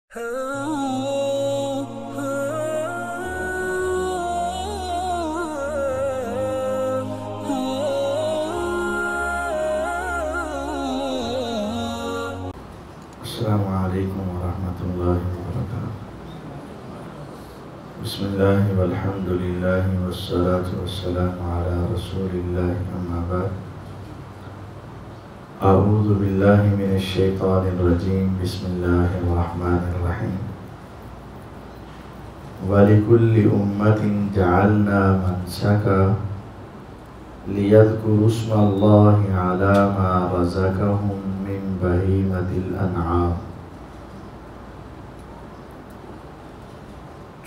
السلام علیکم ورحمۃ اللہ وبرکاتہ۔ بسم اللہ والحمد للہ والصلاة والسلام علی رسول اللہ، اما بعد۔ اعوذ باللہ من الشیطان الرجیم، بسم اللہ الرحمن الرحیم۔ وَلِكُلِّ أُمَّةٍ جَعَلْنَا مَنسَكًا لِيَذْكُرُوا اسْمَ اللَّهِ عَلَى مَا رَزَقَهُم مِّن بَهِيمَةِ الْأَنْعَامِ۔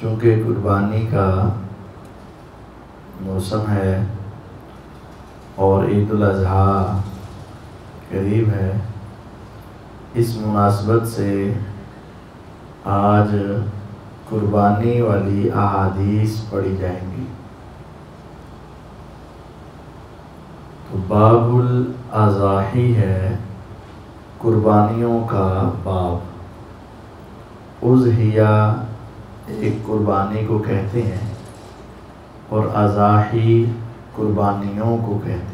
چونکہ قربانی کا موسم ہے اور عید الاضحیٰ قریب ہے، اس مناسبت سے آج قربانی والی احادیث پڑھی جائیں گی۔ تو باب الاضاحی ہے، قربانیوں کا باب۔ اضحیہ ایک قربانی کو کہتے ہیں اور اضاحی قربانیوں کو کہتے ہیں۔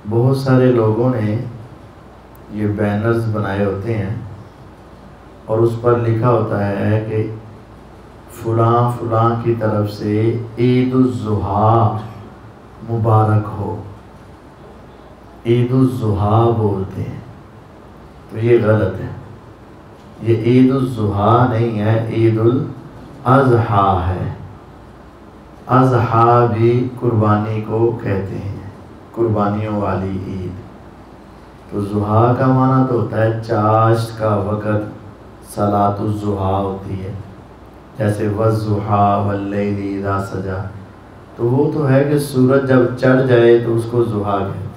بہت سارے لوگوں نے یہ بینرز بنائے ہوتے ہیں اور اس پر لکھا ہوتا ہے کہ فلاں فلاں کی طرف سے عید الضحیٰ مبارک ہو۔ عید الضحیٰ بولتے ہیں، تو یہ غلط ہے۔ یہ عید الضحیٰ نہیں ہے، عید الاضحیٰ ہے۔ اضحیٰ بھی قربانی کو کہتے ہیں، قربانیوں والی عید۔ تو ضحیٰ کا معنی تو ہوتا ہے چاشت کا وقت، صلاۃ الضحیٰ ہوتی ہے، جیسے والضحیٰ واللیل اذا سجا، تو وہ تو ہے کہ سورج جب چڑھ جائے تو اس کو ضحیٰ کہتے ہیں۔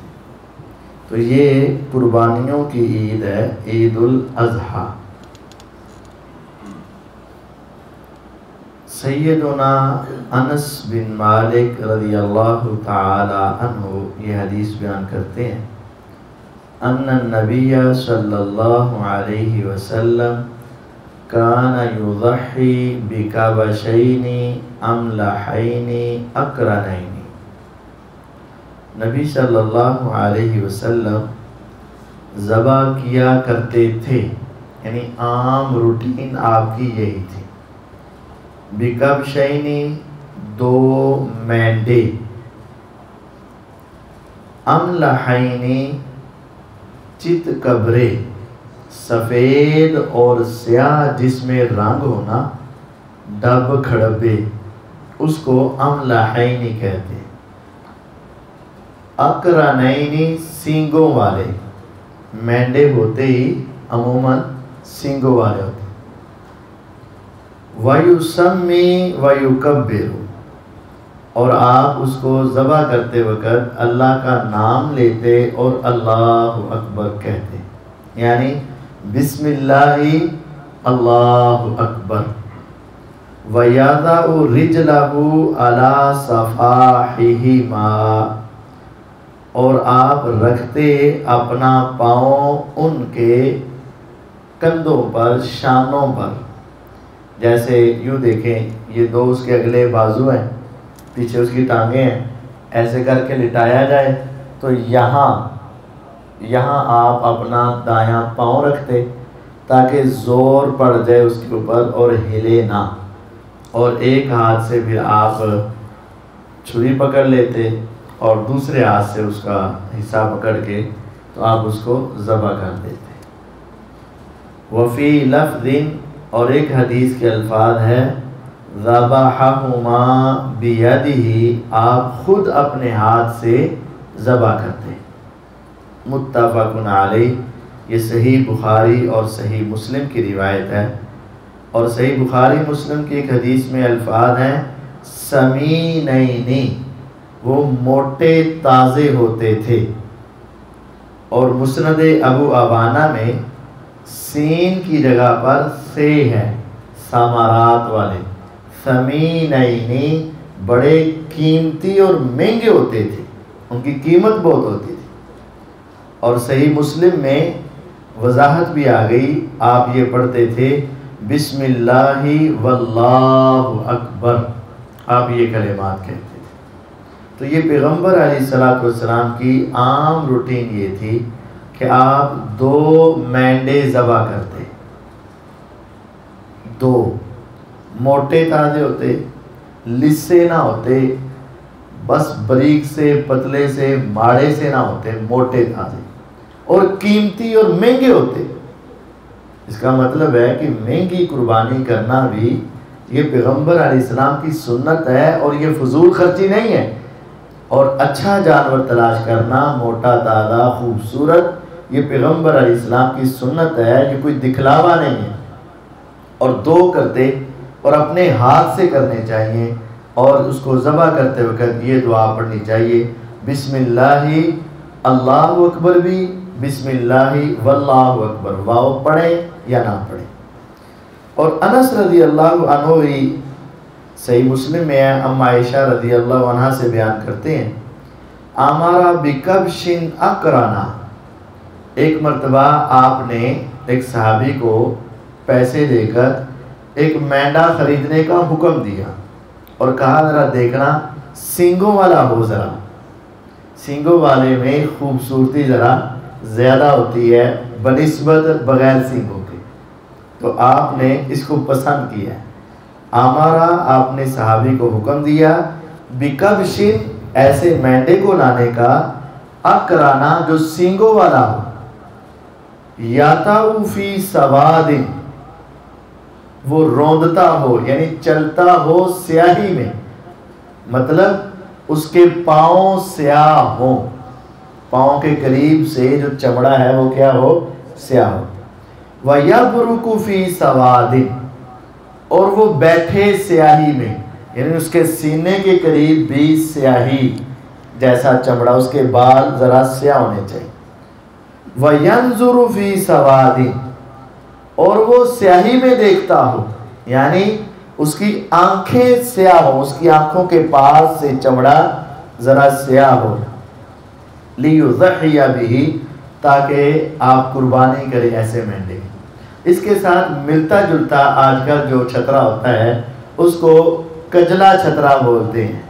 تو یہ قربانیوں کی عید ہے، عید الاضحیٰ۔ سیدنا انس بن مالک رضی اللہ تعالی عنہ یہ حدیث بیان کرتے ہیں، ان النبی صلی اللہ علیہ وسلم کان یضحی بکبشین املحین اقرنین۔ نبی صلی اللہ علیہ وسلم ذبح کیا کرتے تھے، یعنی عام روٹین آپ کی یہی تھی۔ بکبشین دو مینڈے، املحین چت کبرے، سفید اور سیاہ جس میں رنگ ہونا، ڈب کھڑبے، اس کو املحین کہتے ہیں۔ اقرنین سینگوں والے، مینڈے ہوتے ہی عموماً سینگوں والے ہوتے ہیں۔ وَيُسَمِّي وَيُكَبِّرُ، اور آپ اس کو ذبح کرتے وقت اللہ کا نام لیتے اور اللہ اکبر کہتے، یعنی بسم اللہ اللہ اکبر۔ وَيَضَعُ رِجْلَهُ عَلَى صَفَاحِهِمَا، اور آپ رکھتے اپنا پاؤں ان کے کندھوں پر، شانوں پر۔ جیسے یوں دیکھیں، یہ دو اس کے اگلے بازو ہیں، پیچھے اس کی ٹانگیں ہیں، ایسے کر کے لٹایا جائے تو یہاں آپ اپنا دایاں پاؤں رکھتے تاکہ زور پڑ جائے اس کے اوپر اور ہلے نہ، اور ایک ہاتھ سے پھر آپ چھری پکڑ لیتے اور دوسرے ہاتھ سے اس کا حصہ پکڑ کے تو آپ اس کو ذبح کر دیتے۔ وفی لفظ، اور ایک حدیث کے الفاظ ہے ذبحہما بیدہ، آپ خود اپنے ہاتھ سے ذبح کرتے۔ متفق علیہ، یہ صحیح بخاری اور صحیح مسلم کی روایت ہے، اور صحیح بخاری مسلم کی ایک حدیث میں الفاظ ہیں سمینین، وہ موٹے تازے ہوتے تھے، اور مسند ابو عوانہ میں سین کی جگہ پر سے ہے، ثمرات والے۔ ثمینین بڑے قیمتی اور مہنگے ہوتے تھے، ان کی قیمت بہت ہوتی تھی۔ اور صحیح مسلم میں وضاحت بھی آ گئی. آپ یہ پڑھتے تھے بسم اللہ واللہ اکبر، آپ یہ کلمات کہتے تھے. تو یہ پیغمبر علیہ الصلوۃ والسلام کی عام روٹین یہ تھی کہ آپ 2 مینڈے ذبح کرتے. 2 موٹے تازے ہوتے، لسے نہ ہوتے، بس باریک سے پتلے سے ماڑے سے نہ ہوتے، موٹے تازے اور قیمتی اور مہنگے ہوتے. اس کا مطلب ہے کہ مہنگی قربانی کرنا بھی یہ پیغمبر علیہ السلام کی سنت ہے اور یہ فضول خرچی نہیں ہے. اور اچھا جانور تلاش کرنا، موٹا تازہ خوبصورت، یہ پیغمبر علیہ السلام کی سنت ہے، یہ کوئی دکھلاوا نہیں ہے. اور 2 کرتے اور اپنے ہاتھ سے کرنے چاہیے. اور اس کو ذبح کرتے وقت یہ دعا پڑھنی چاہیے بسم اللہ اللہ اکبر بھی، بسم اللہ واللہ اکبر، واو پڑھیں یا نہ پڑھیں. اور انس رضی اللہ عنہ ہی صحیح مسلم میں ہے، ام عائشہ رضی اللہ عنہ سے بیان کرتے ہیں امارا بکبش اقرنا، ایک مرتبہ آپ نے ایک صحابی کو پیسے دے کر ایک مینڈا خریدنے کا حکم دیا اور کہا ذرا دیکھنا سینگوں والا ہو، ذرا سینگوں والے میں خوبصورتی ذرا زیادہ ہوتی ہے بنسبت بغیر سینگوں کے. تو آپ نے اس کو پسند کیا. ہمارا آپ نے صحابی کو حکم دیا بکبشن، ایسے مینڈے کو لانے کا، اقرانا جو سینگوں والا ہو، یاتاؤ فی سواد، وہ روندتا ہو یعنی چلتا ہو سیاہی میں، مطلب اس کے پاؤں سیاہ ہوں، پاؤں کے قریب سے جو چمڑا ہے وہ کیا ہو، سیاہ ہو. وَيَبْرُكُ فِي سَوَادٍ، اور وہ بیٹھے سیاہی میں، یعنی اس کے سینے کے قریب بھی سیاہی جیسا چمڑا، اس کے بال ذرا سیاہ ہونے چاہیے. وَيَنْظُرُ فِي سَوَادٍ، اور وہ سیاہی میں دیکھتا ہو، یعنی اس کی آنکھیں سیاہ ہو، اس کی آنکھوں کے پاس سے چمڑا ذرا سیاہ ہو. لِيُضَحِيَ بِهِ، تاکہ آپ قربانی کریں ایسے مینڈے. اس کے ساتھ ملتا جلتا آج کل جو چھترا ہوتا ہے اس کو کجلا چھترا بولتے ہیں.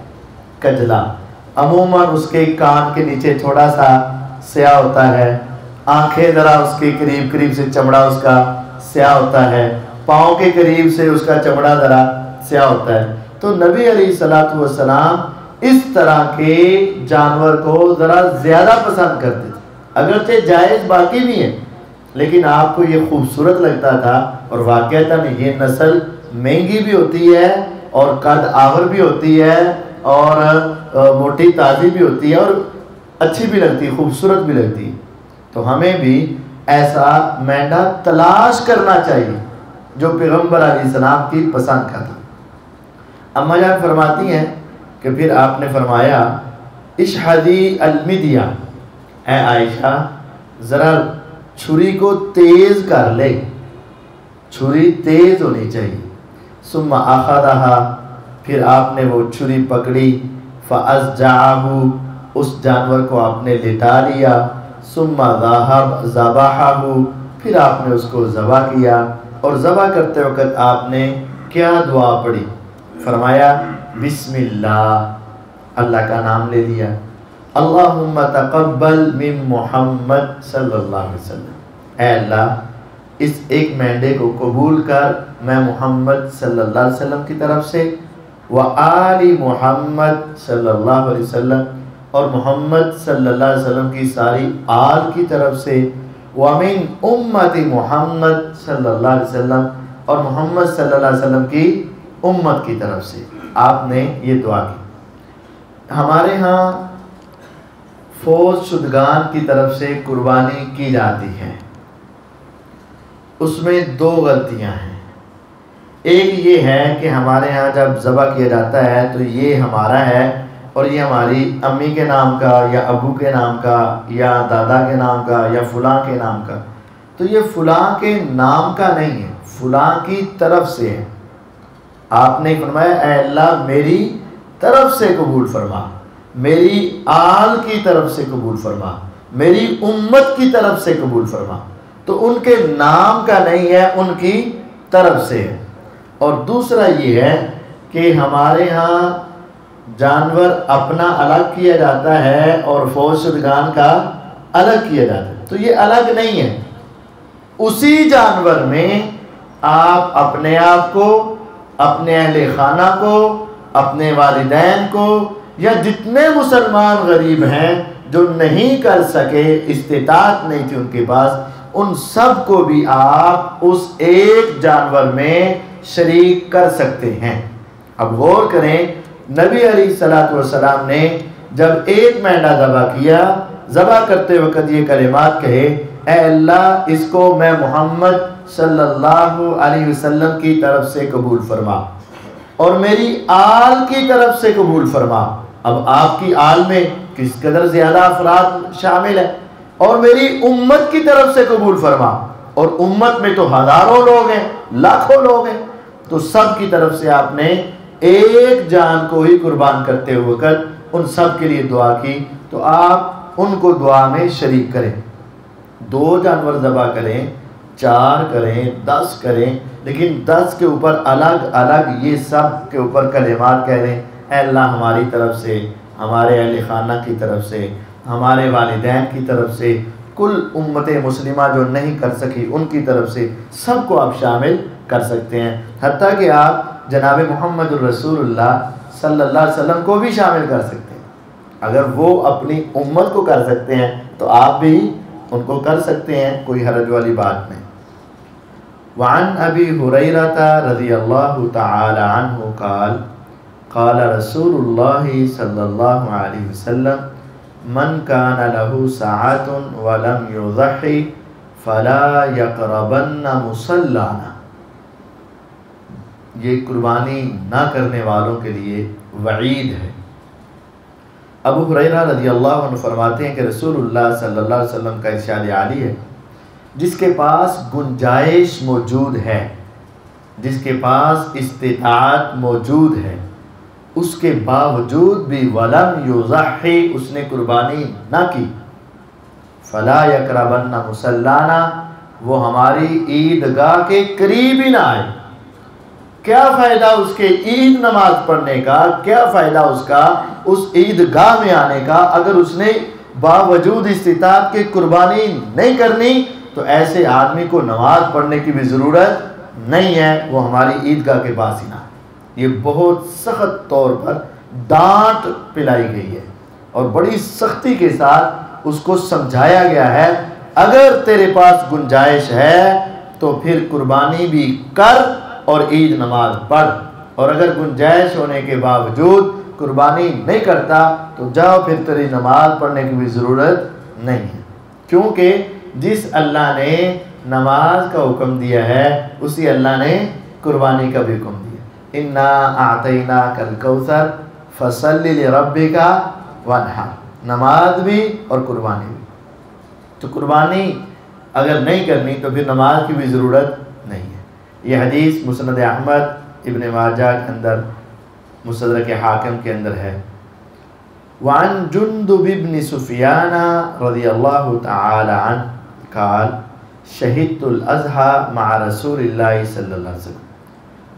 کجلا عموماً اس کے کان کے نیچے تھوڑا سا سیاہ ہوتا ہے، آنکھیں ذرا اس کے قریب سے چمڑا اس کا سیاہ ہوتا ہے، پاؤں کے قریب سے اس کا چمڑا ذرا سیاہ ہوتا ہے. تو نبی علیہ الصلوۃ والسلام اس طرح کے جانور کو ذرا زیادہ پسند کرتے تھے. اگرچہ جائز باقی بھی ہے لیکن آپ کو یہ خوبصورت لگتا تھا. اور واقعتاً یہ نسل مہنگی بھی ہوتی ہے اور قد آور بھی ہوتی ہے اور موٹی تازی بھی ہوتی ہے اور اچھی بھی لگتی ہے، خوبصورت بھی لگتی ہے. تو ہمیں بھی ایسا مینڈا تلاش کرنا چاہیے جو پیغمبر علیہ السلام کی پسند کا تھا. اماں جان فرماتی ہیں کہ پھر آپ نے فرمایا اشہدی المدیہ، اے عائشہ ذرا چھری کو تیز کر لے، چھری تیز ہونی چاہیے. ثم اخذها، پھر آپ نے وہ چھری پکڑی، فأزجعه، اس جانور کو آپ نے لٹا لیا. ثم ذبحه، پھر آپ نے اس کو ذبح کیا. اور ذبح کرتے وقت آپ نے کیا دعا پڑھی؟ فرمایا بسم اللہ، اللہ کا نام لے لیا. اللہم تقبل من محمد صلی اللہ علیہ وسلم، اے اللہ اس ایک مینڈے کو قبول کر میں محمد صلی اللہ علیہ وسلم کی طرف سے، وآل محمد صلی اللہ علیہ وسلم، اور محمد صلی اللہ علیہ وسلم کی ساری آل کی طرف سے، ومن امت محمد صلی اللہ علیہ وسلم، اور محمد صلی اللہ علیہ وسلم کی امت کی طرف سے آپ نے یہ دعا کی. ہمارے ہاں فوت شدگان کی طرف سے قربانی کی جاتی ہے، اس میں 2 غلطیاں ہیں. ایک یہ ہے کہ ہمارے ہاں جب ذبح کیا جاتا ہے تو یہ ہمارا ہے اور یہ ہماری امی کے نام کا یا ابو کے نام کا یا دادا کے نام کا یا فلاں کے نام کا. تو یہ فلاں کے نام کا نہیں ہے، فلاں کی طرف سے ہے. آپ نے فرمایا اے اللہ میری طرف سے قبول فرما، میری آل کی طرف سے قبول فرما، میری امت کی طرف سے قبول فرما. تو ان کے نام کا نہیں ہے، ان کی طرف سے ہے۔ اور دوسرا یہ ہے کہ ہمارے ہاں جانور اپنا الگ کیا جاتا ہے اور فوج شدگان کا الگ کیا جاتا ہے، تو یہ الگ نہیں ہے، اسی جانور میں آپ اپنے آپ کو، اپنے اہل خانہ کو، اپنے والدین کو، یا جتنے مسلمان غریب ہیں جو نہیں کر سکے، استطاعت نہیں تھی ان کے پاس، ان سب کو بھی آپ اس ایک جانور میں شریک کر سکتے ہیں۔ اب غور کریں، نبی علیہ السلام نے جب ایک مینڈا ذبح کیا، ذبح کرتے وقت یہ کلمات کہے، اے اللہ اس کو میں محمد صلی اللہ علیہ وسلم کی طرف سے قبول فرما اور میری آل کی طرف سے قبول فرما۔ اب آپ کی آل میں کس قدر زیادہ افراد شامل ہیں، اور میری امت کی طرف سے قبول فرما، اور امت میں تو ہزاروں لوگ ہیں، لاکھوں لوگ ہیں، تو سب کی طرف سے آپ نے ایک جان کو ہی قربان کرتے ہوئے ان سب کے لیے دعا کی، تو آپ ان کو دعا میں شریک کریں۔ 2 جانور ذبح کریں، 4 کریں، 10 کریں، لیکن 10 کے اوپر الگ الگ یہ سب کے اوپر کلمات کہہ لیں، اے اللہ ہماری طرف سے، ہمارے اہل خانہ کی طرف سے، ہمارے والدین کی طرف سے، کل امت مسلمہ جو نہیں کر سکی ان کی طرف سے، سب کو آپ شامل کر سکتے ہیں، حتیٰ کہ آپ جناب محمد الرسول اللہ صلی اللہ علیہ وسلم کو بھی شامل کر سکتے ہیں۔ اگر وہ اپنی امت کو کر سکتے ہیں تو آپ بھی ان کو کر سکتے ہیں، کوئی حرج والی بات نہیں۔ وعن ابی ہریرہ رضی اللہ تعالی عنہ قال قال رسول اللہ صلی اللہ علیہ وسلم من کان له ساعة ولم یضحی فلا یقربن مصلانا۔ یہ قربانی نہ کرنے والوں کے لیے وعید ہے۔ ابو ہریرہ رضی اللہ عنہ فرماتے ہیں کہ رسول اللہ صلی اللہ علیہ وسلم کا ارشاد عالی ہے، جس کے پاس گنجائش موجود ہے، جس کے پاس استطاعت موجود ہے، اس کے باوجود بھی ولم یضحی، اس نے قربانی نہ کی، فلا یقربن مصلانا، وہ ہماری عیدگاہ کے قریب ہی نہ آئے۔ کیا فائدہ اس کے عید نماز پڑھنے کا، کیا فائدہ اس کا اس عیدگاہ میں آنے کا، اگر اس نے باوجود استطاعت کے قربانی نہیں کرنی، تو ایسے آدمی کو نماز پڑھنے کی بھی ضرورت نہیں ہے، وہ ہماری عیدگاہ کے پاس ہی نہ۔ یہ بہت سخت طور پر ڈانٹ پلائی گئی ہے اور بڑی سختی کے ساتھ اس کو سمجھایا گیا ہے، اگر تیرے پاس گنجائش ہے تو پھر قربانی بھی کر اور عید نماز پڑھ، اور اگر گنجائش ہونے کے باوجود قربانی نہیں کرتا تو جاؤ، پھر تیری نماز پڑھنے کی بھی ضرورت نہیں ہے، کیونکہ جس اللہ نے نماز کا حکم دیا ہے اسی اللہ نے قربانی کا بھی حکم دیا۔ انا اعطیناک الکوثر فصل لربک وانحر، نماز بھی اور قربانی بھی۔ تو قربانی اگر نہیں کرنی تو پھر نماز کی بھی ضرورت نہیں ہے۔ یہ حدیث مسند احمد، ابن ماجہ کے اندر، مستدرک حاکم کے اندر ہے۔ وعن جندب بن سفیان رضی اللہ تعالی عنہ قال شہدت الاضحى مع رسول اللہ صلی اللہ علیہ وسلم۔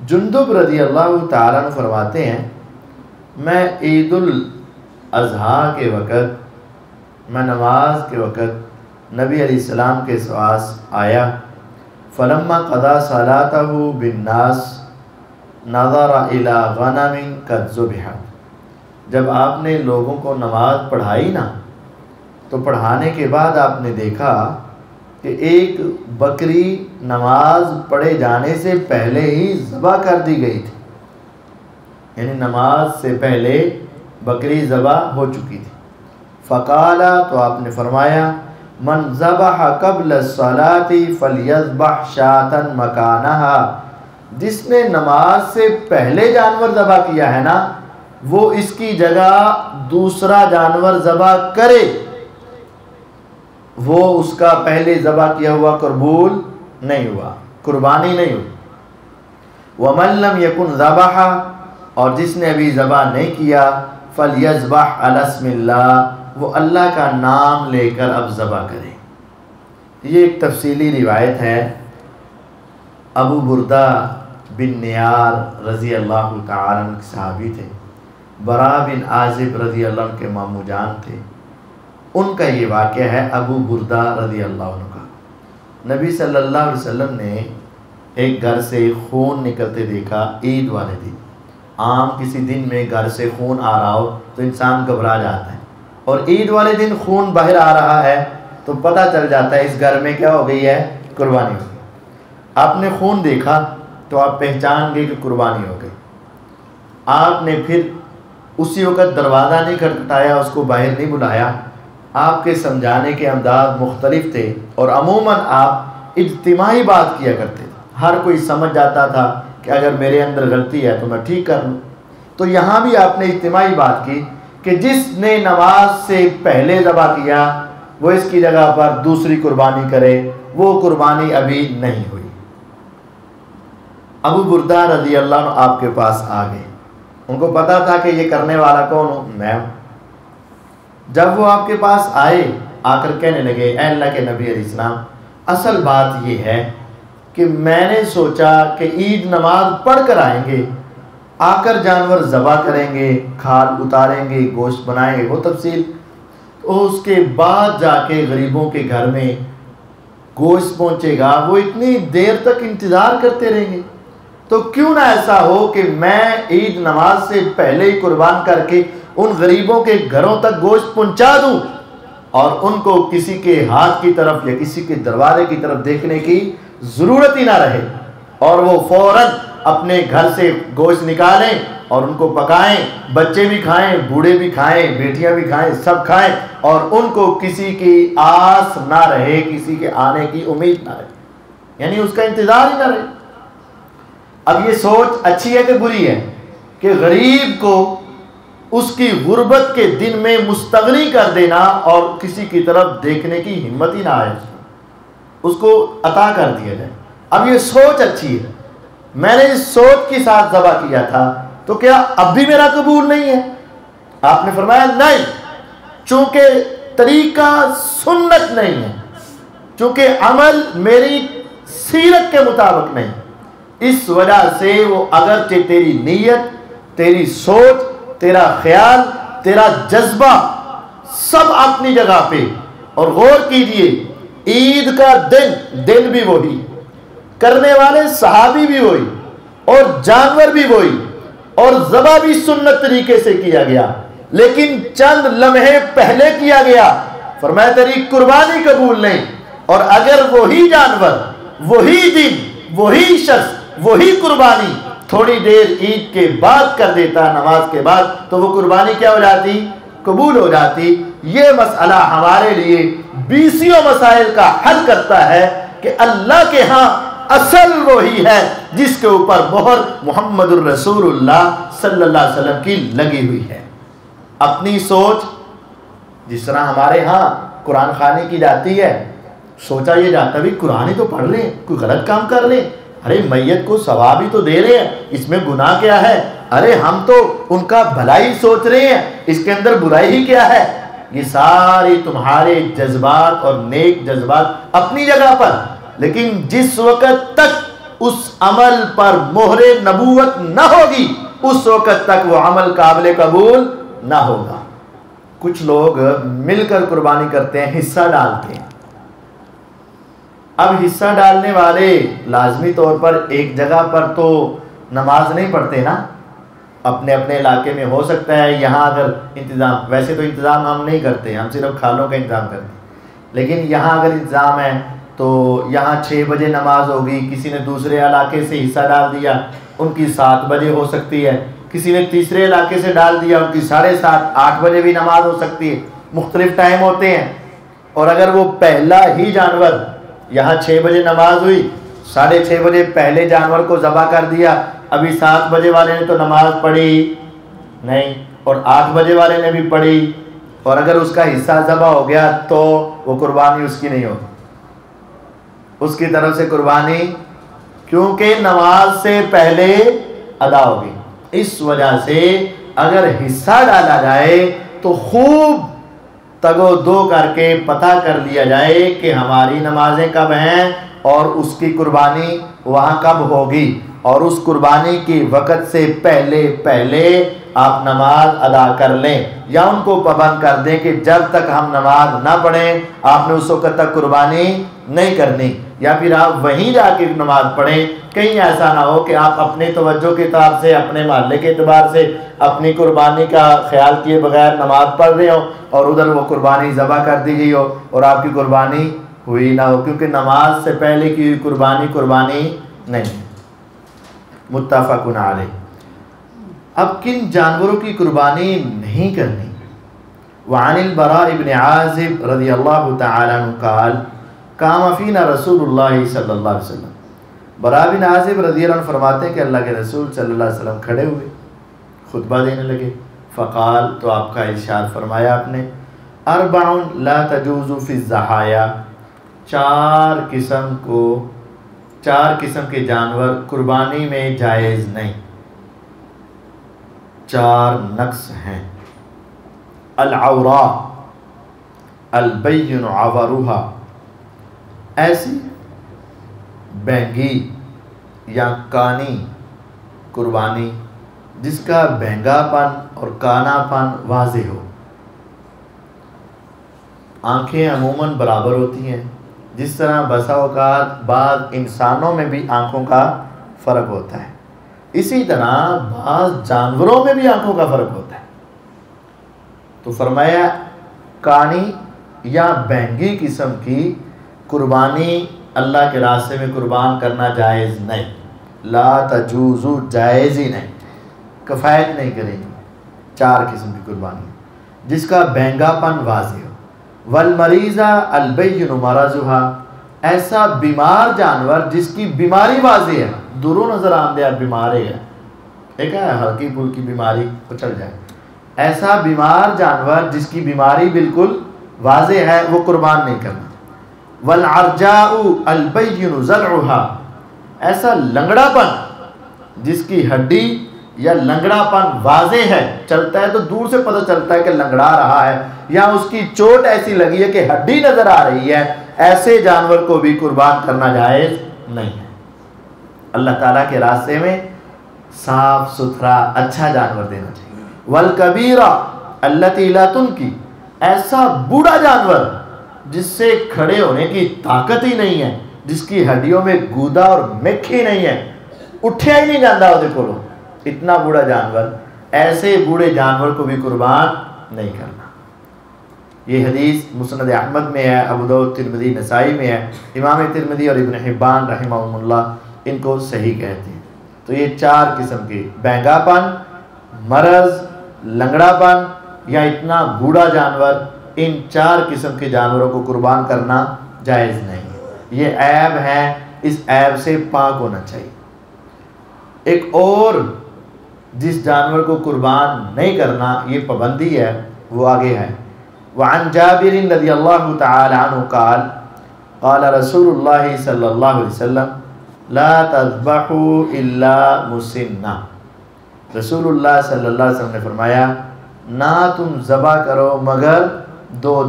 جندب رضی اللہ تعالی عنہ فرماتے ہیں، میں عید الاضحیٰ کے وقت، میں نماز کے وقت نبی علیہ السلام کے پاس آیا، فلما قضا صلاتہ بالناس نظر الى غنم قد ذبحت، جب آپ نے لوگوں کو نماز پڑھائی نا، تو پڑھانے کے بعد آپ نے دیکھا کہ ایک بکری نماز پڑھے جانے سے پہلے ہی ذبح کر دی گئی تھی، یعنی نماز سے پہلے بکری ذبح ہو چکی تھی۔ فقال، تو آپ نے فرمایا، من ذبح قبل الصلاة فلیذبح شاة مکانہا، جس نے نماز سے پہلے جانور ذبح کیا ہے نا، وہ اس کی جگہ دوسرا جانور ذبح کرے، وہ اس کا پہلے ذبح کیا ہوا قبول نہیں ہوا، قربانی نہیں ہوئی۔ ومن لم یکن ذبح، اور جس نے ابھی ذبح نہیں کیا، فلیذبح علی اسم اللہ، وہ اللہ کا نام لے کر اب ذبح کرے۔ یہ ایک تفصیلی روایت ہے۔ ابو بردہ بن نیار رضی اللہ تعالیٰ عنہ صحابی تھے، برا بن عازب رضی اللہ عنہ کے ماموں جان تھے۔ ان کا یہ واقعہ ہے ابو بردہ رضی اللہ عنہ کا۔ نبی صلی اللہ علیہ وسلم نے ایک گھر سے خون نکلتے دیکھا عید والے دن۔ عام کسی دن میں گھر سے خون آ رہا ہو تو انسان گھبرا جاتا ہے، اور عید والے دن خون باہر آ رہا ہے تو پتہ چل جاتا ہے اس گھر میں کیا ہو گئی ہے، قربانی ہو گئی۔ آپ نے خون دیکھا تو آپ پہچان گئے کہ قربانی ہو گئی۔ آپ نے پھر اسی وقت دروازہ نہیں کھٹکھٹایا، اس کو باہر نہیں بلایا۔ آپ کے سمجھانے کے انداز مختلف تھے، اور عموماً آپ اجتماعی بات کیا کرتے تھے۔ ہر کوئی سمجھ جاتا تھا کہ اگر میرے اندر غلطی ہے تو میں ٹھیک کر لوں۔ تو یہاں بھی آپ نے اجتماعی بات کی کہ جس نے نماز سے پہلے ذبح کیا وہ اس کی جگہ پر دوسری قربانی کرے، وہ قربانی ابھی نہیں ہوئی۔ ابو بردہ رضی اللہ عنہ آپ کے پاس آ گئے۔ ان کو پتا تھا کہ یہ کرنے والا کون ہوں، میں ہوں۔ جب وہ آپ کے پاس آئے، آ کر کہنے لگے اے اللہ کے نبی علیہ السلام، اصل بات یہ ہے کہ میں نے سوچا کہ عید نماز پڑھ کر آئیں گے، آ کر جانور ذبح کریں گے، کھال اتاریں گے، گوشت بنائیں گے، وہ تفصیل، تو اس کے بعد جا کے غریبوں کے گھر میں گوشت پہنچے گا، وہ اتنی دیر تک انتظار کرتے رہیں گے، تو کیوں نہ ایسا ہو کہ میں عید نماز سے پہلے ہی قربان کر کے ان غریبوں کے گھروں تک گوشت پہنچا دوں، اور ان کو کسی کے ہاتھ کی طرف یا کسی کے دروازے کی طرف دیکھنے کی ضرورت ہی نہ رہے، اور وہ فوراً اپنے گھر سے گوشت نکالیں اور ان کو پکائیں، بچے بھی کھائیں، بوڑھے بھی کھائیں، بیٹیاں بھی کھائیں، سب کھائیں، اور ان کو کسی کی آس نہ رہے، کسی کے آنے کی امید نہ رہے، یعنی اس کا انتظار ہی نہ رہے۔ اب یہ سوچ اچھی ہے کہ بری ہے کہ غریب کو اس کی غربت کے دن میں مستغنی کر دینا اور کسی کی طرف دیکھنے کی ہمت ہی نہ آئے، اس کو عطا کر دیا جائے۔ اب یہ سوچ اچھی ہے، میں نے اس سوچ کے ساتھ ذبح کیا تھا تو کیا اب بھی میرا قبول نہیں ہے؟ آپ نے فرمایا نہیں، چونکہ طریقہ سنت نہیں ہے، چونکہ عمل میری سیرت کے مطابق نہیں، اس وجہ سے وہ اگرچہ تیری نیت، تیری سوچ، تیرا خیال، تیرا جذبہ سب اپنی جگہ پہ، اور غور کیجئے عید کا دن بھی وہی، کرنے والے صحابی بھی وہی، اور جانور بھی وہی، اور ذبح بھی سنت طریقے سے کیا گیا، لیکن چند لمحے پہلے کیا گیا، فرمایا تیری قربانی قبول نہیں۔ اور اگر وہی جانور، وہی دن، وہی شخص، وہی قربانی تھوڑی دیر عید کے بعد کر دیتا، نماز کے بعد، تو وہ قربانی کیا ہو جاتی؟ قبول ہو جاتی۔ یہ مسئلہ ہمارے لیے بیسیوں مسائل کا حل کرتا ہے کہ اللہ کے ہاں اصل وہی ہے جس کے اوپر مہر محمد الرسول اللہ صلی اللہ علیہ وسلم کی لگی ہوئی ہے۔ اپنی سوچ، جس طرح ہمارے ہاں قرآن خوانی کی جاتی ہے، سوچا یہ جاتا بھی قرآن ہی تو پڑھ رہے ہیں، کوئی غلط کام کر رہے ہیں، ارے میت کو ثواب ہی تو دے رہے ہیں، اس میں گناہ کیا ہے؟ ارے ہم تو ان کا بھلائی سوچ رہے ہیں، اس کے اندر برائی ہی کیا ہے؟ یہ ساری تمہارے جذبات اور نیک جذبات اپنی جگہ پر، لیکن جس وقت تک اس عمل پر مہر نبوت نہ ہوگی اس وقت تک وہ عمل قابل قبول نہ ہوگا۔ کچھ لوگ مل کر قربانی کرتے ہیں، حصہ ڈالتے ہیں۔ اب حصہ ڈالنے والے لازمی طور پر ایک جگہ پر تو نماز نہیں پڑھتے نا، اپنے اپنے علاقے میں ہو سکتا ہے یہاں اگر انتظام، ویسے تو انتظام ہم نہیں کرتے، ہم صرف کھالوں کا انتظام کرتے ہیں، لیکن یہاں اگر انتظام ہے تو یہاں 6 بجے نماز ہوگی، کسی نے دوسرے علاقے سے حصہ ڈال دیا، ان کی 7 بجے ہو سکتی ہے، کسی نے تیسرے علاقے سے ڈال دیا، ان کی 7:30 8 بجے بھی نماز ہو سکتی ہے، مختلف ٹائم ہوتے ہیں۔ اور اگر وہ پہلا ہی جانور، یہاں 6 بجے نماز ہوئی، 6:30 بجے پہلے جانور کو ذبح کر دیا، ابھی 7 بجے والے نے تو نماز پڑھی نہیں اور 8 بجے والے نے بھی پڑھی، اور اگر اس کا حصہ ذبح ہو گیا تو وہ قربانی اس کی نہیں ہوگی، اس کی طرف سے قربانی، کیونکہ نماز سے پہلے ادا ہوگی۔ اس وجہ سے اگر حصہ ڈالا جائے تو خوب تگو دو کر کے پتہ کر لیا جائے کہ ہماری نمازیں کب ہیں اور اس کی قربانی وہاں کب ہوگی، اور اس قربانی کی وقت سے پہلے آپ نماز ادا کر لیں، یا ان کو پابند کر دیں کہ جب تک ہم نماز نہ پڑھیں آپ نے اس وقت تک قربانی نہیں کرنی، یا پھر آپ وہیں جا کے نماز پڑھیں۔ کہیں ایسا نہ ہو کہ آپ اپنی توجہ کے اعتبار سے، اپنے محلے کے اعتبار سے اپنی قربانی کا خیال کیے بغیر نماز پڑھ رہے ہو اور ادھر وہ قربانی ذبح کر دی گئی ہو اور آپ کی قربانی ہوئی نہ ہو، کیونکہ نماز سے پہلے کی ہوئی قربانی نہیں۔ متفق علیہ۔ اب کن جانوروں کی قربانی نہیں کرنی؟ وعن البراء بن عازب رضی اللہ تعالی عنہ قال قام فینا رسول اللہ صلی اللہ علیہ وسلم۔ براء بن عازب رضی اللہ عنہ فرماتے ہیں کہ اللہ کے رسول صلی اللہ علیہ وسلم کھڑے ہوئے، خطبہ دینے لگے۔ فقال، تو آپ کا ارشاد فرمایا آپ نے، اربع لا تجوز فی الضحایا، چار قسم کے جانور قربانی میں جائز نہیں، چار نقص ہیں۔ العوراء البین عورها، ایسی بینگی یا کانی قربانی جس کا بینگا پن اور کانا پن واضح ہو۔ آنکھیں عموماً برابر ہوتی ہیں، جس طرح بسا اوقات بعض انسانوں میں بھی آنکھوں کا فرق ہوتا ہے، اسی طرح بعض جانوروں میں بھی آنکھوں کا فرق ہوتا ہے۔ تو فرمایا کانی یا بینگی قسم کی قربانی اللہ کے راستے میں قربان کرنا جائز نہیں، لا تجوز، جائز ہی نہیں، کفایت نہیں کریں گے۔ چار قسم کی قربانی جس کا بینگا پن واضح ہو۔ والمریضہ البین مرضها، ایسا بیمار جانور جس کی بیماری واضح ہے، دوروں نظر آمدہ بیمار ہے، ایک ہے ہلکی پھلکی بیماری کو چل جائے، ایسا بیمار جانور جس کی بیماری بالکل واضح ہے وہ قربان نہیں کرنا۔ والعرجاء البین ضلعها، ایسا لنگڑا پن جس کی ہڈی یا لنگڑا پن واضح ہے، چلتا ہے تو دور سے پتہ چلتا ہے کہ لنگڑا رہا ہے، یا اس کی چوٹ ایسی لگی ہے کہ ہڈی نظر آ رہی ہے، ایسے جانور کو بھی قربان کرنا جائز نہیں ہے۔ اللہ تعالیٰ کے راستے میں صاف ستھرا اچھا جانور دینا چاہیے۔ والکبیرہ التی لا تنکی، ایسا بوڑھا جانور جس سے کھڑے ہونے کی طاقت ہی نہیں ہے، جس کی ہڈیوں میں گودا اور مکھ ہی نہیں ہے، اٹھیا ہی نہیں جاتا وہ دیکھو، اتنا بوڑھا جانور، ایسے بوڑھے جانور کو بھی قربان نہیں کرنا۔ یہ حدیث مسند احمد میں ہے، ابو داؤد، ترمذی، نسائی میں ہے، امام ترمذی اور ابن حبان رحمہم اللہ ان کو صحیح کہتے ہیں۔ تو یہ چار قسم کے بینگا پن، مرض، لنگڑا پن یا اتنا بوڑھا جانور، ان چار قسم کے جانوروں کو قربان کرنا جائز نہیں، یہ عیب ہے، اس عیب سے پاک ہونا چاہیے۔ ایک اور جس جانور کو قربان نہیں کرنا یہ پابندی ہے وہ آگے ہے۔ وعن جابر رضی اللہ تعالی عنہ قال قال رسول اللہ صلی اللہ علیہ وسلم لا تذبحوا الا مسنہ، رسول اللہ صلی اللہ علیہ وسلم نے فرمایا نہ تم ذبح کرو مگر دو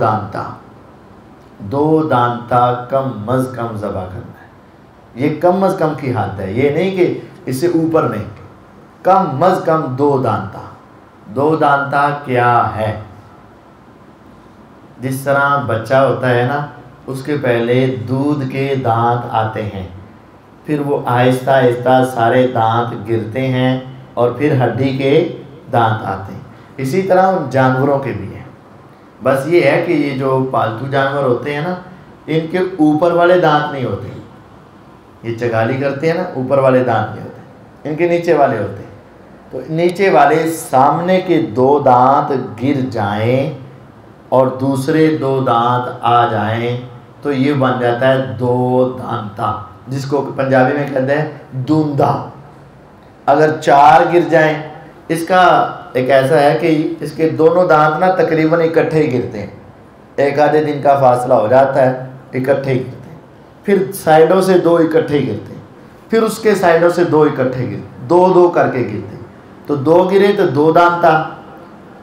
دانتا کم از کم ذبح کرنا ہے۔ یہ کم از کم کی حد ہے، یہ نہیں کہ اس سے اوپر نہیں، کم از کم دو دانتا کیا ہے؟ جس طرح بچہ ہوتا ہے نا، اس کے پہلے دودھ کے دانت آتے ہیں، پھر وہ آہستہ آہستہ سارے دانت گرتے ہیں اور پھر ہڈی کے دانت آتے ہیں، اسی طرح ان جانوروں کے بھی ہیں۔ بس یہ ہے کہ یہ جو پالتو جانور ہوتے ہیں نا، ان کے اوپر والے دانت نہیں ہوتے، یہ چگالی کرتے ہیں نا، اوپر والے دانت نہیں ہوتے، ان کے نیچے والے ہوتے ہیں۔ تو نیچے والے سامنے کے دو دانت گر جائیں اور دوسرے دو دانت آ جائیں تو یہ بن جاتا ہے دو دانتا، جس کو پنجابی میں کہتے ہیں دوندا۔ اگر چار گر جائیں، اس کا ایک ایسا ہے کہ اس کے دونوں دانت نا تقریباً اکٹھے ہی گرتے ہیں، ایک آدھے دن کا فاصلہ ہو جاتا ہے، اکٹھے ہی گرتے ہیں، پھر سائڈوں سے دو اکٹھے ہی گرتے ہیں، پھر اس کے سائڈوں سے دو اکٹھے گرتے ہیں، دو کر کے گرتے ہیں۔ تو دو گرے تو دو دانتا،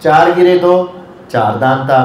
چار گرے تو چار دانتا،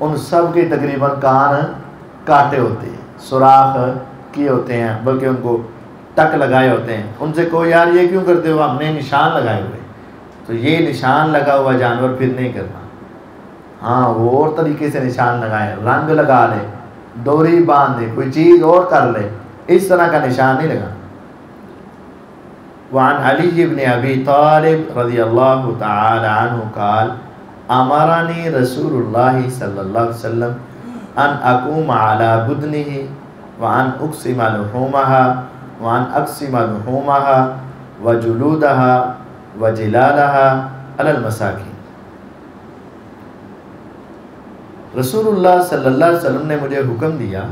ان سب کے تقریباً کان کاٹے ہوتے ہیں، سوراخ کیے ہوتے ہیں، بلکہ ان کو ٹک لگائے ہوتے ہیں۔ ان سے کوئی یار یہ کیوں کرتے ہو؟ ہم نے نشان لگائے ہوئے، تو یہ نشان لگا ہوا جانور پھر نہیں کرنا۔ ہاں وہ اور طریقے سے نشان لگائے، رنگ لگا لے، ڈوری باندھ دے، کوئی چیز اور کر لے، اس طرح کا نشان نہیں لگانا۔ وعن علی بن ابی طالب رضی اللہ تعالی عنہ قال امرنی رسول اللہ صلی اللہ علیہ وسلم ان اقوم علی بدنہ وان اقسم لحومها وجلودها وجلالها علی المساکین۔ رسول اللہ صلی اللہ علیہ وسلم نے مجھے حکم دیا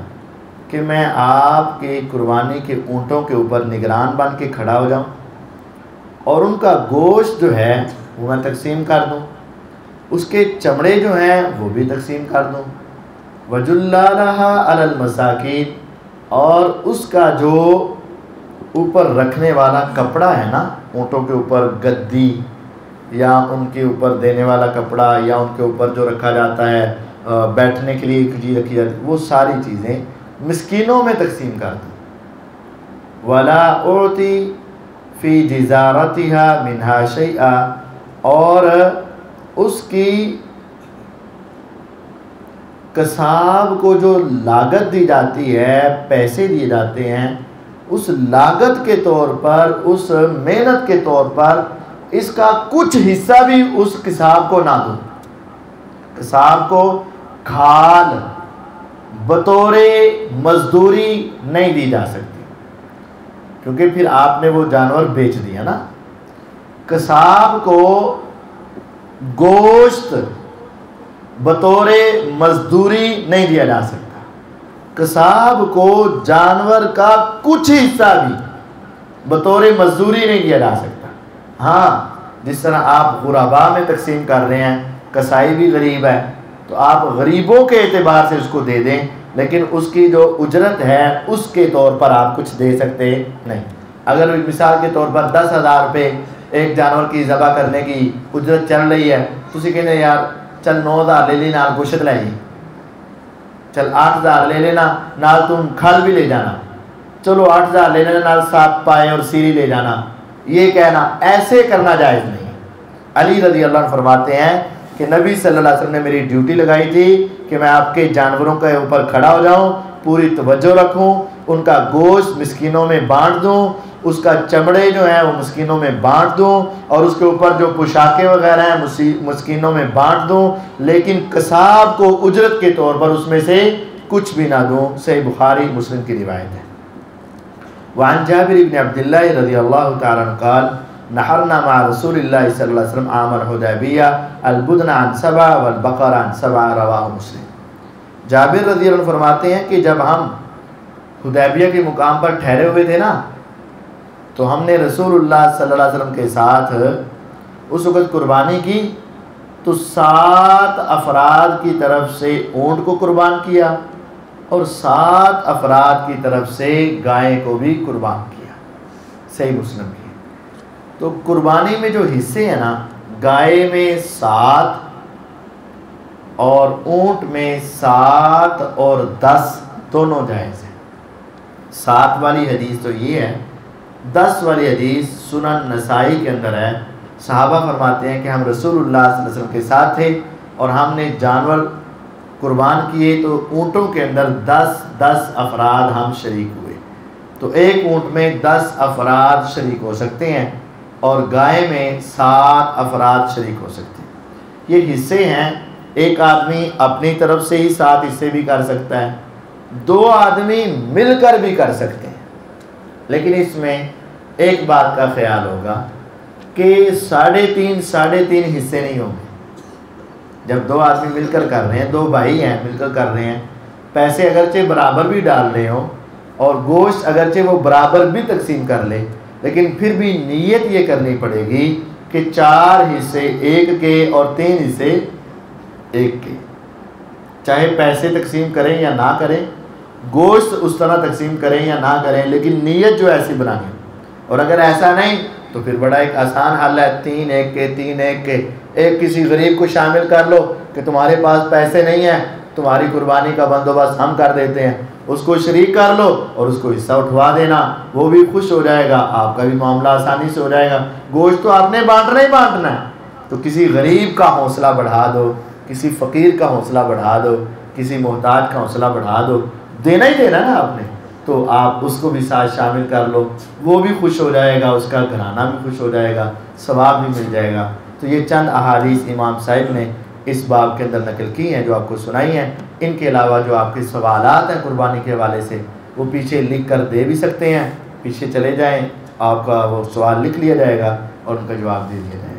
کہ میں آپ کے قربانی کے اونٹوں کے اوپر نگران بن کے کھڑا ہو جاؤں اور ان کا گوشت جو ہے وہ میں تقسیم کر دوں، اس کے چمڑے جو ہیں وہ بھی تقسیم کر دوں، وَجُلَّالَهَا عَلَى الْمَسَاكِينِ، اور اس کا جو اوپر رکھنے والا کپڑا ہے نا، اونٹوں کے اوپر گدی یا ان کے اوپر دینے والا کپڑا یا ان کے اوپر جو رکھا جاتا ہے بیٹھنے کے لیے ایک چیز رکھی جاتی ہے، وہ ساری چیزیں مسکینوں میں تقسیم کر دوں۔ وَلَا أُعْطِي فی جزارتها منها شیئا، اور اس کی قصاب کو جو لاگت دی جاتی ہے، پیسے دیے جاتے ہیں، اس لاگت کے طور پر، اس محنت کے طور پر اس کا کچھ حصہ بھی اس قصاب کو نہ دوں۔ قصاب کو کھال بطور مزدوری نہیں دی جا سکتی، کیونکہ پھر آپ نے وہ جانور بیچ دیا نا۔ قصاب کو گوشت بطور مزدوری نہیں دیا جا سکتا، قصاب کو جانور کا کچھ حصہ بھی بطور مزدوری نہیں دیا جا سکتا۔ ہاں جس طرح آپ غرباء میں تقسیم کر رہے ہیں، قصائی بھی غریب ہے تو آپ غریبوں کے اعتبار سے اس کو دے دیں، لیکن اس کی جو اجرت ہے اس کے طور پر آپ کچھ دے سکتے نہیں۔ اگر مثال کے طور پر 10,000 روپے ایک جانور کی ذبح کرنے کی اجرت چل رہی ہے، تو اسی کہنے یار چل 9,000 لے لینا، گوشت لے جی، چل 8,000 لے لینا، نال تم کھل بھی لے جانا، چلو 8,000 لے لینا، نال 7 پائے اور سیری لے جانا، یہ کہنا ایسے کرنا جائز نہیں۔ علی رضی اللہ عنہ فرماتے ہیں کہ نبی صلی اللہ علیہ وسلم نے میری ڈیوٹی لگائی تھی کہ میں آپ کے جانوروں کے اوپر کھڑا ہو جاؤں، پوری توجہ رکھوں، ان کا گوشت مسکینوں میں بانٹ دوں، اس کا چمڑے جو ہیں وہ مسکینوں میں بانٹ دوں، اور اس کے اوپر جو پوشاکیں وغیرہ ہیں مسکینوں میں بانٹ دوں، لیکن قصاب کو اجرت کے طور پر اس میں سے کچھ بھی نہ دوں۔ صحیح بخاری مسلم کی روایت ہے۔ وعن جابر بن عبداللہ رضی اللہ تعالیٰ عنہ قال نحرنا مع رسول اللہ صلی اللہ علیہ وسلم عام الحدیبیہ البدن عن 7 والبقر عن 7، رواہ مسلم۔ جابر رضی اللہ عنہ فرماتے ہیں کہ جب ہم حدیبیہ کے مقام پر ٹھہرے ہوئے تھے نا، تو ہم نے رسول اللہ صلی اللہ علیہ وسلم کے ساتھ اس وقت قربانی کی، تو 7 افراد کی طرف سے اونٹ کو قربان کیا اور 7 افراد کی طرف سے گائے کو بھی قربان کیا۔ صحیح مسلم کی۔ تو قربانی میں جو حصے ہیں نا، گائے میں 7 اور اونٹ میں 7 اور 10 دونوں جائز ہیں۔ 7 والی حدیث تو یہ ہے، 10 والی حدیث سنن نسائی کے اندر ہے۔ صحابہ فرماتے ہیں کہ ہم رسول اللہ صلی اللہ علیہ وسلم کے ساتھ تھے اور ہم نے جانور قربان کیے، تو اونٹوں کے اندر 10 افراد ہم شریک ہوئے، تو ایک اونٹ میں 10 افراد شریک ہو سکتے ہیں اور گائے میں 7 افراد شریک ہو سکتے ہیں۔ یہ حصے ہیں، ایک آدمی اپنی طرف سے ہی 7 حصے بھی کر سکتا ہے، 2 آدمی مل کر بھی کر سکتے ہیں، لیکن اس میں ایک بات کا خیال ہوگا کہ 3.5 حصے نہیں ہوں گے۔ جب 2 آدمی مل کر کر رہے ہیں، 2 بھائی ہیں مل کر کر رہے ہیں، پیسے اگرچہ برابر بھی ڈال رہے ہوں اور گوشت اگرچہ وہ برابر بھی تقسیم کر لے، لیکن پھر بھی نیت یہ کرنی پڑے گی کہ 4 حصے ایک کے اور 3 حصے ایک کے، چاہے پیسے تقسیم کریں یا نہ کریں، گوشت اس طرح تقسیم کریں یا نہ کریں، لیکن نیت جو ایسی بنانی ہے۔ اور اگر ایسا نہیں تو پھر بڑا ایک آسان حل ہے، 3 1 کے 3 1 کے، ایک کسی غریب کو شامل کر لو کہ تمہارے پاس پیسے نہیں ہیں، تمہاری قربانی کا بندوبست ہم کر دیتے ہیں، اس کو شریک کر لو اور اس کو حصہ اٹھوا دینا، وہ بھی خوش ہو جائے گا، آپ کا بھی معاملہ آسانی سے ہو جائے گا۔ گوشت تو آپ نے بانٹنا ہی بانٹنا ہے، تو کسی غریب کا حوصلہ بڑھا دو، کسی فقیر کا حوصلہ بڑھا دو، کسی محتاج کا حوصلہ بڑھا دو، دینا ہی دینا نا آپ نے، تو آپ اس کو بھی ساتھ شامل کر لو، وہ بھی خوش ہو جائے گا، اس کا گھرانہ بھی خوش ہو جائے گا، ثواب بھی مل جائے گا۔ تو یہ چند احادیث امام صاحب نے اس باب کے اندر نقل کی ہیں جو آپ کو سنائی ہیں۔ ان کے علاوہ جو آپ کے سوالات ہیں قربانی کے حوالے سے وہ پیچھے لکھ کر دے بھی سکتے ہیں، پیچھے چلے جائیں، آپ کا وہ سوال لکھ لیا جائے گا اور ان کا جواب دے دیا جائے گا۔